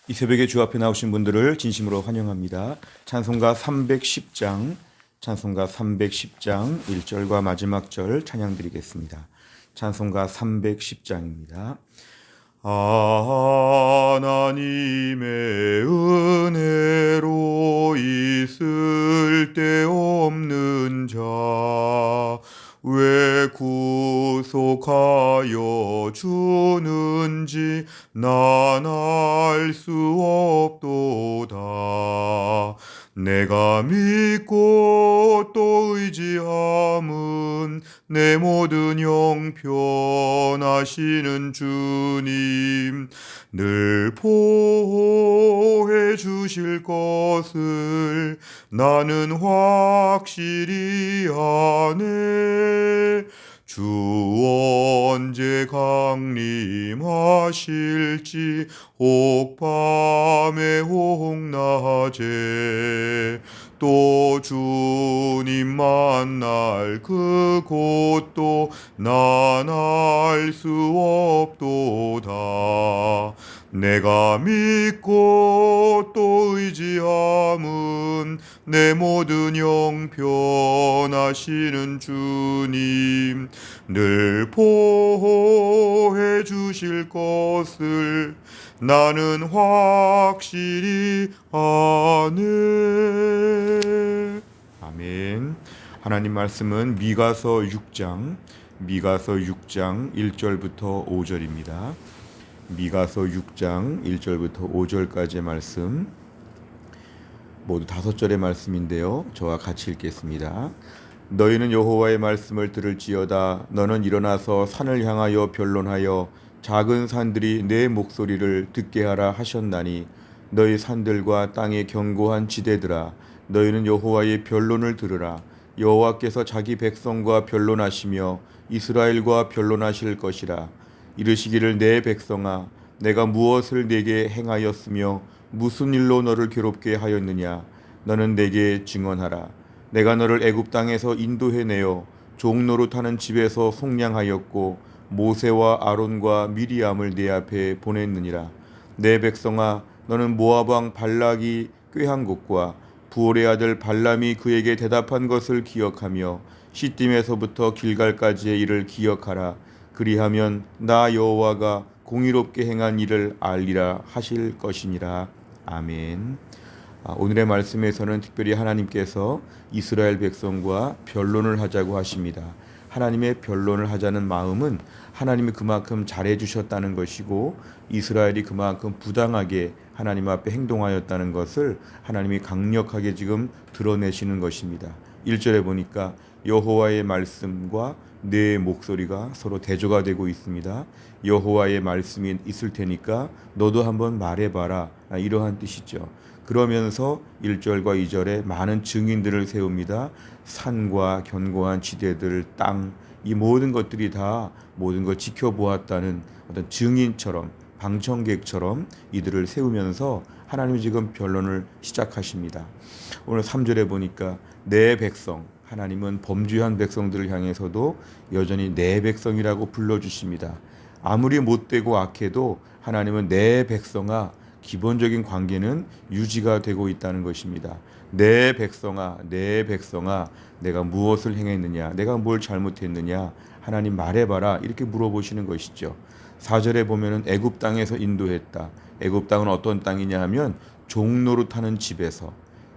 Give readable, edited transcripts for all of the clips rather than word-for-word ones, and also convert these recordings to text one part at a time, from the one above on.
이 새벽에 주 앞에 나오신 분들을 진심으로 환영합니다. 찬송가 310장, 찬송가 310장 1절과 마지막 절 찬양 드리겠습니다. 찬송가 310장입니다. 하나님의 은혜로 있을 데 없는 자 왜 구속하여 주는지 난 알 수 없도다. 내가 믿고 또 의지함은 내 모든 형편하시는 주님 늘 보호해 주실 것을 나는 확실히 아네. 주 언제 강림하실지 혹 밤에 혹 낮에 또 주님 만날 그곳도 난 알 수 없도다. 내가 믿고 또 의지함은 내 모든 형편하시는 주님 늘 보호해 주실 것을 나는 확실히 아네. 아멘. 하나님 말씀은 미가서 6장 1절부터 5절입니다. 미가서 6장 1절부터 5절까지의 말씀, 모두 5절의 말씀인데요. 저와 같이 읽겠습니다. 너희는 여호와의 말씀을 들을지어다. 너는 일어나서 산을 향하여 변론하여 작은 산들이 내 목소리를 듣게 하라 하셨나니 너희 산들과 땅의 견고한 지대들아, 너희는 여호와의 변론을 들으라. 여호와께서 자기 백성과 변론하시며 이스라엘과 변론하실 것이라. 이르시기를 내 백성아, 내가 무엇을 네게 행하였으며 무슨 일로 너를 괴롭게 하였느냐. 너는 내게 증언하라. 내가 너를 애굽 땅에서 인도해내어 종노릇하는 집에서 속량하였고 모세와 아론과 미리암을 내 앞에 보냈느니라. 내 백성아, 너는 모압 왕 발락이 꾀한 것과 부올의 아들 발람이 그에게 대답한 것을 기억하며 시딤에서부터 길갈까지의 일을 기억하라. 그리하면 나 여호와가 공의롭게 행한 일을 알리라 하실 것이니라. 아멘. 오늘의 말씀에서는 특별히 하나님께서 이스라엘 백성과 변론을 하자고 하십니다. 하나님의 변론을 하자는 마음은 하나님이 그만큼 잘해주셨다는 것이고 이스라엘이 그만큼 부당하게 하나님 앞에 행동하였다는 것을 하나님이 강력하게 지금 드러내시는 것입니다. 1절에 보니까 여호와의 말씀과 내 목소리가 서로 대조가 되고 있습니다. 여호와의 말씀이 있을 테니까 너도 한번 말해봐라, 이러한 뜻이죠. 그러면서 1절과 2절에 많은 증인들을 세웁니다. 산과 견고한 지대들, 땅, 이 모든 것들이 다 모든 걸 지켜보았다는 어떤 증인처럼, 방청객처럼 이들을 세우면서 하나님이 지금 변론을 시작하십니다. 오늘 3절에 보니까 내 백성, 하나님은 범죄한 백성들을 향해서도 여전히 내 백성이라고 불러주십니다. 아무리 못되고 악해도 하나님은 내 백성아, 기본적인 관계는 유지가 되고 있다는 것입니다. 내 백성아, 내 백성아, 내가 무엇을 행했느냐, 내가 뭘 잘못했느냐, 하나님 말해봐라, 이렇게 물어보시는 것이죠. 4절에 보면은 애굽 땅에서 인도했다. 애굽 땅은 어떤 땅이냐 하면 종노릇하는 집에서,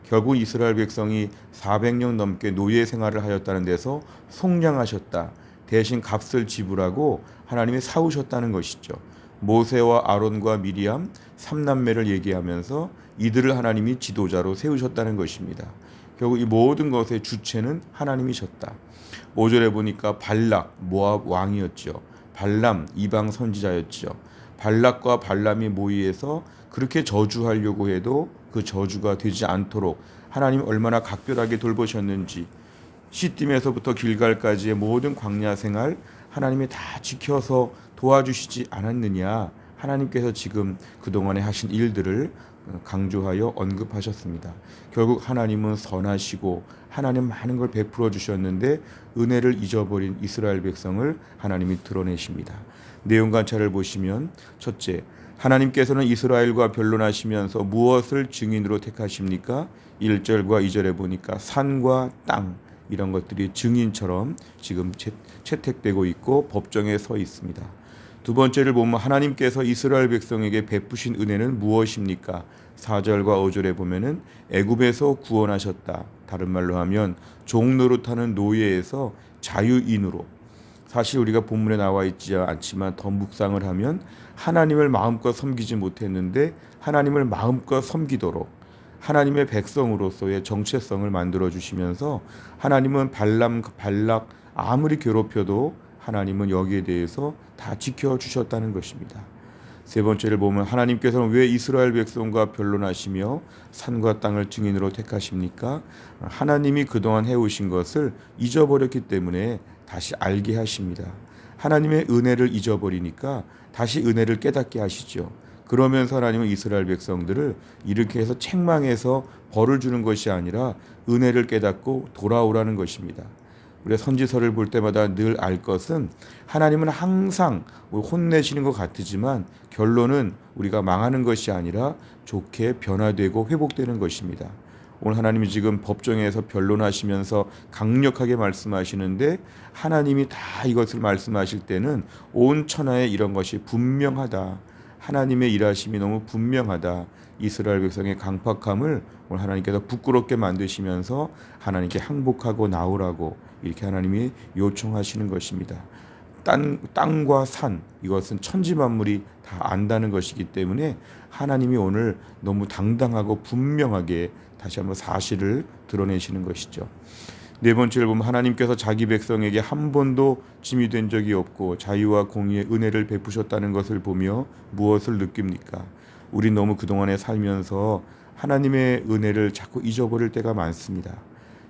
결국 이스라엘 백성이 400년 넘게 노예 생활을 하였다는 데서 속량하셨다. 대신 값을 지불하고 하나님이 사오셨다는 것이죠. 모세와 아론과 미리암 3남매를 얘기하면서 이들을 하나님이 지도자로 세우셨다는 것입니다. 결국 이 모든 것의 주체는 하나님이셨다. 5절에 보니까 발락, 모압 왕이었죠. 발람, 이방 선지자였죠. 발락과 발람이 모의해서 그렇게 저주하려고 해도 그 저주가 되지 않도록 하나님 얼마나 각별하게 돌보셨는지, 시딤에서부터 길갈까지의 모든 광야 생활 하나님이 다 지켜서 도와주시지 않았느냐. 하나님께서 지금 그동안에 하신 일들을 강조하여 언급하셨습니다. 결국 하나님은 선하시고 하나님 많은 걸 베풀어 주셨는데 은혜를 잊어버린 이스라엘 백성을 하나님이 드러내십니다. 내용 관찰을 보시면 첫째, 하나님께서는 이스라엘과 변론하시면서 무엇을 증인으로 택하십니까? 1절과 2절에 보니까 산과 땅 이런 것들이 증인처럼 지금 채택되고 있고 법정에 서 있습니다. 두 번째를 보면 하나님께서 이스라엘 백성에게 베푸신 은혜는 무엇입니까? 4절과 5절에 보면은 애굽에서 구원하셨다. 다른 말로 하면 종 노릇하는 노예에서 자유인으로. 사실 우리가 본문에 나와 있지 않지만 더 묵상을 하면 하나님을 마음껏 섬기지 못했는데 하나님을 마음껏 섬기도록 하나님의 백성으로서의 정체성을 만들어 주시면서 하나님은 발락 아무리 괴롭혀도 하나님은 여기에 대해서 다 지켜주셨다는 것입니다. 세 번째를 보면 하나님께서는 왜 이스라엘 백성과 변론하시며 산과 땅을 증인으로 택하십니까? 하나님이 그동안 해오신 것을 잊어버렸기 때문에 다시 알게 하십니다. 하나님의 은혜를 잊어버리니까 다시 은혜를 깨닫게 하시죠. 그러면서 하나님은 이스라엘 백성들을 이렇게 해서 책망해서 벌을 주는 것이 아니라 은혜를 깨닫고 돌아오라는 것입니다. 우리가 선지서를 볼 때마다 늘 알 것은 하나님은 항상 혼내시는 것 같지만 결론은 우리가 망하는 것이 아니라 좋게 변화되고 회복되는 것입니다. 오늘 하나님이 지금 법정에서 변론하시면서 강력하게 말씀하시는데 하나님이 다 이것을 말씀하실 때는 온 천하에 이런 것이 분명하다. 하나님의 일하심이 너무 분명하다. 이스라엘 백성의 강팍함을 오늘 하나님께서 부끄럽게 만드시면서 하나님께 항복하고 나오라고 이렇게 하나님이 요청하시는 것입니다. 땅과 산 이것은 천지만물이 다 안다는 것이기 때문에 하나님이 오늘 너무 당당하고 분명하게 다시 한번 사실을 드러내시는 것이죠. 네 번째를 보면 하나님께서 자기 백성에게 한 번도 짐이 된 적이 없고 자유와 공의의 은혜를 베푸셨다는 것을 보며 무엇을 느낍니까? 우리 너무 그동안에 살면서 하나님의 은혜를 자꾸 잊어버릴 때가 많습니다.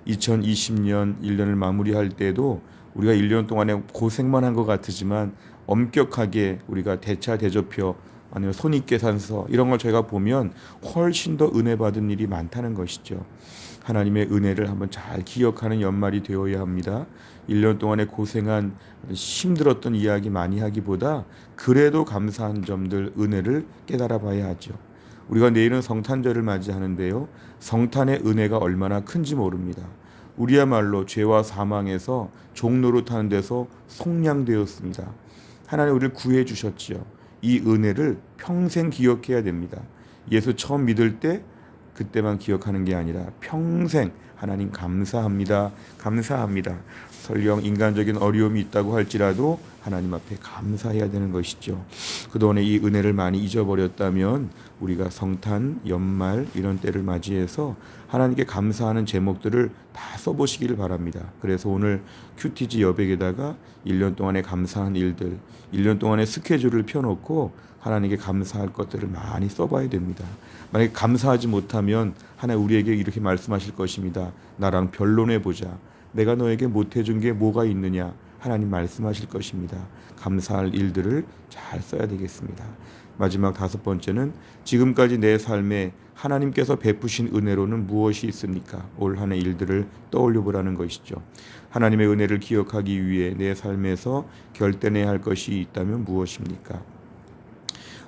2020년 1년을 마무리할 때도 우리가 1년 동안에 고생만 한 것 같으지만 엄격하게 우리가 대차대조표 아니면 손익계산서 이런 걸 저희가 보면 훨씬 더 은혜 받은 일이 많다는 것이죠. 하나님의 은혜를 한번 잘 기억하는 연말이 되어야 합니다. 1년 동안에 고생한 힘들었던 이야기 많이 하기보다 그래도 감사한 점들 은혜를 깨달아 봐야 하죠. 우리가 내일은 성탄절을 맞이하는데요. 성탄의 은혜가 얼마나 큰지 모릅니다. 우리야말로 죄와 사망에서 종노릇하는 데서 속량되었습니다. 하나님 우리를 구해 주셨지요. 이 은혜를 평생 기억해야 됩니다. 예수 처음 믿을 때 그때만 기억하는 게 아니라 평생 하나님 감사합니다. 감사합니다. 설령 인간적인 어려움이 있다고 할지라도 하나님 앞에 감사해야 되는 것이죠. 그동안에 이 은혜를 많이 잊어버렸다면 우리가 성탄, 연말 이런 때를 맞이해서 하나님께 감사하는 제목들을 다 써보시기를 바랍니다. 그래서 오늘 큐티지 여백에다가 1년 동안에 감사한 일들, 1년 동안의 스케줄을 펴놓고 하나님께 감사할 것들을 많이 써봐야 됩니다. 만약에 감사하지 못하면 하나님 우리에게 이렇게 말씀하실 것입니다. 나랑 변론해보자. 내가 너에게 못해준 게 뭐가 있느냐. 하나님 말씀하실 것입니다. 감사할 일들을 잘 써야 되겠습니다. 마지막 다섯 번째는 지금까지 내 삶에 하나님께서 베푸신 은혜로는 무엇이 있습니까? 올 한 해 일들을 떠올려 보라는 것이죠. 하나님의 은혜를 기억하기 위해 내 삶에서 결단해야 할 것이 있다면 무엇입니까?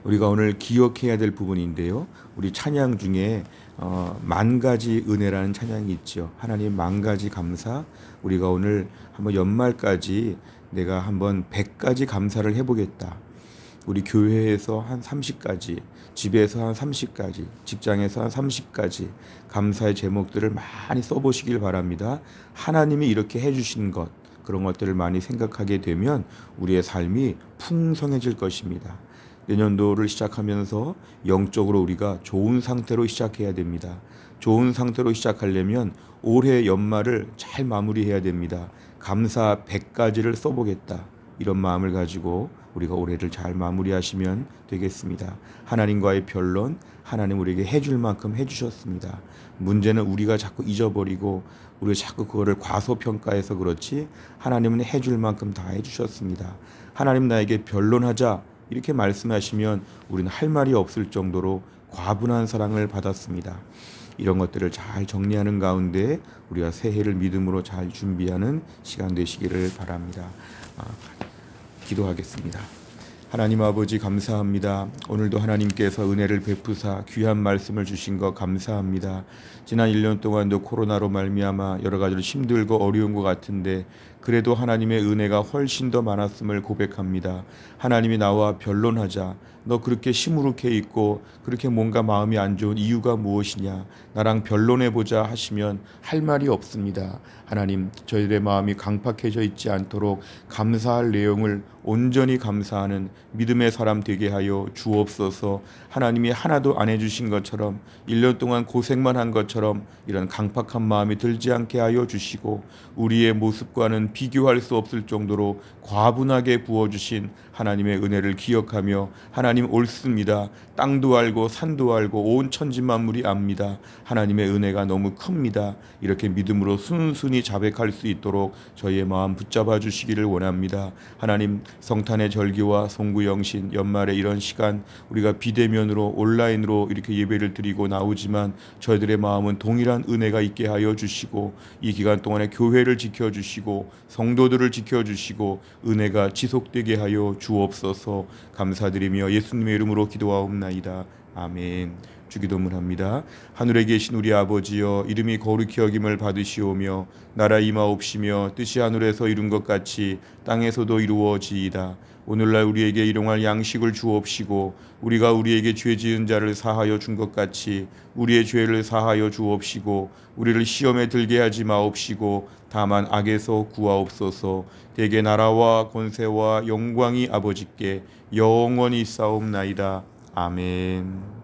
우리가 오늘 기억해야 될 부분인데요. 우리 찬양 중에 만 가지 은혜라는 찬양이 있죠. 하나님 만 가지 감사. 우리가 오늘 한번 연말까지 내가 한번 100가지 감사를 해보겠다. 우리 교회에서 한 30가지, 집에서 한 30가지, 직장에서 한 30가지 감사의 제목들을 많이 써보시길 바랍니다. 하나님이 이렇게 해주신 것, 그런 것들을 많이 생각하게 되면 우리의 삶이 풍성해질 것입니다. 내년도를 시작하면서 영적으로 우리가 좋은 상태로 시작해야 됩니다. 좋은 상태로 시작하려면 올해 연말을 잘 마무리해야 됩니다. 감사 100가지를 써보겠다. 이런 마음을 가지고 우리가 올해를 잘 마무리하시면 되겠습니다. 하나님과의 변론, 하나님 우리에게 해줄 만큼 해주셨습니다. 문제는 우리가 자꾸 잊어버리고 우리가 자꾸 그거를 과소평가해서 그렇지 하나님은 해줄 만큼 다 해주셨습니다. 하나님 나에게 변론하자 이렇게 말씀하시면 우리는 할 말이 없을 정도로 과분한 사랑을 받았습니다. 이런 것들을 잘 정리하는 가운데 우리가 새해를 믿음으로 잘 준비하는 시간 되시기를 바랍니다. 기도하겠습니다. 하나님 아버지 감사합니다. 오늘도 하나님께서 은혜를 베푸사 귀한 말씀을 주신 것 감사합니다. 지난 1년 동안도 코로나로 말미암아 여러 가지로 힘들고 어려운 것 같은데 그래도 하나님의 은혜가 훨씬 더 많았음을 고백합니다. 하나님이 나와 변론하자. 너 그렇게 시무룩해 있고 그렇게 뭔가 마음이 안 좋은 이유가 무엇이냐? 나랑 변론해보자 하시면 할 말이 없습니다. 하나님, 저희들의 마음이 강팍해져 있지 않도록 감사할 내용을 온전히 감사하는 믿음의 사람 되게 하여 주옵소서. 하나님이 하나도 안 해주신 것처럼 1년 동안 고생만 한 것처럼 이런 강팍한 마음이 들지 않게 하여 주시고 우리의 모습과는 비교할 수 없을 정도로 과분하게 부어주신 하나님의 은혜를 기억하며 하나님 옳습니다. 땅도 알고 산도 알고 온 천지 만물이 압니다. 하나님의 은혜가 너무 큽니다. 이렇게 믿음으로 순순히 자백할 수 있도록 저희의 마음 붙잡아 주시기를 원합니다. 하나님, 성탄의 절기와 송구영신 연말에 이런 시간 우리가 비대면으로 온라인으로 이렇게 예배를 드리고 나오지만 저희들의 마음은 동일한 은혜가 있게 하여 주시고 이 기간 동안에 교회를 지켜주시고 성도들을 지켜주시고 은혜가 지속되게 하여 주옵소서. 감사드리며 예수님의 이름으로 기도하옵나이다. 아멘. 주기도문 합니다. 하늘에 계신 우리 아버지여, 이름이 거룩히 여김을 받으시오며 나라 임하옵시며 뜻이 하늘에서 이룬 것 같이 땅에서도 이루어지이다. 오늘날 우리에게 일용할 양식을 주옵시고 우리가 우리에게 죄 지은 자를 사하여 준 것 같이 우리의 죄를 사하여 주옵시고 우리를 시험에 들게 하지 마옵시고 다만 악에서 구하옵소서. 대개 나라와 권세와 영광이 아버지께 영원히 있사옵나이다. 아멘.